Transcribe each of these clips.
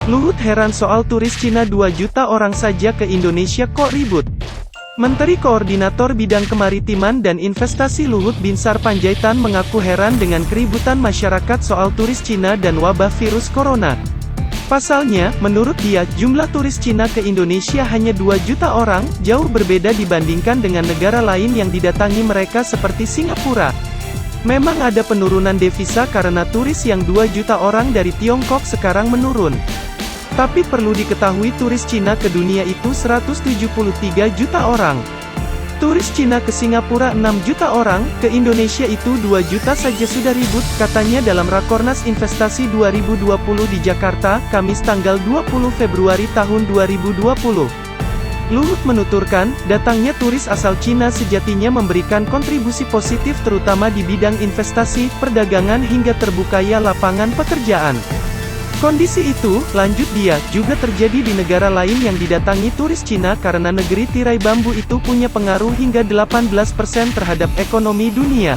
Luhut heran soal turis Cina 2 juta orang saja ke Indonesia kok ribut. Menteri Koordinator Bidang Kemaritiman dan Investasi Luhut Binsar Panjaitan mengaku heran dengan keributan masyarakat soal turis Cina dan wabah virus corona. Pasalnya, menurut dia, jumlah turis Cina ke Indonesia hanya 2 juta orang, jauh berbeda dibandingkan dengan negara lain yang didatangi mereka seperti Singapura. Memang ada penurunan devisa karena turis yang 2 juta orang dari Tiongkok sekarang menurun. Tapi perlu diketahui turis Cina ke dunia itu 173 juta orang. Turis Cina ke Singapura 6 juta orang, ke Indonesia itu 2 juta saja sudah ribut, katanya dalam Rakornas Investasi 2020 di Jakarta, Kamis tanggal 20 Februari tahun 2020. Luhut menuturkan, datangnya turis asal Cina sejatinya memberikan kontribusi positif terutama di bidang investasi, perdagangan hingga terbukanya lapangan pekerjaan. Kondisi itu, lanjut dia, juga terjadi di negara lain yang didatangi turis Cina karena negeri tirai bambu itu punya pengaruh hingga 18% terhadap ekonomi dunia.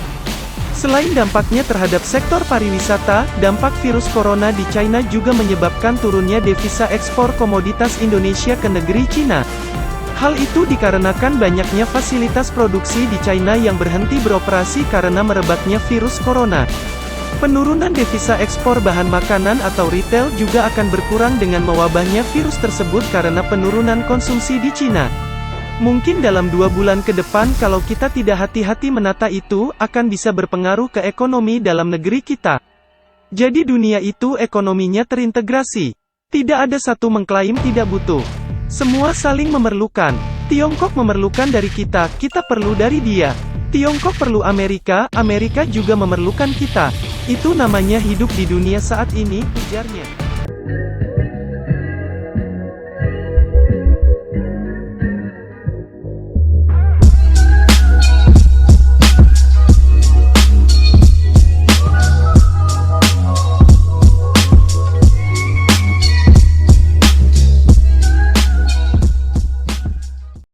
Selain dampaknya terhadap sektor pariwisata, dampak virus corona di China juga menyebabkan turunnya devisa ekspor komoditas Indonesia ke negeri Cina. Hal itu dikarenakan banyaknya fasilitas produksi di China yang berhenti beroperasi karena merebaknya virus corona. Penurunan devisa ekspor bahan makanan atau retail juga akan berkurang dengan mewabahnya virus tersebut karena penurunan konsumsi di Cina. Mungkin dalam 2 bulan ke depan kalau kita tidak hati-hati menata itu, akan bisa berpengaruh ke ekonomi dalam negeri kita. Jadi dunia itu ekonominya terintegrasi. Tidak ada satu mengklaim tidak butuh. Semua saling memerlukan. Tiongkok memerlukan dari kita, kita perlu dari dia. Tiongkok perlu Amerika, Amerika juga memerlukan kita. Itu namanya hidup di dunia saat ini, ujarnya.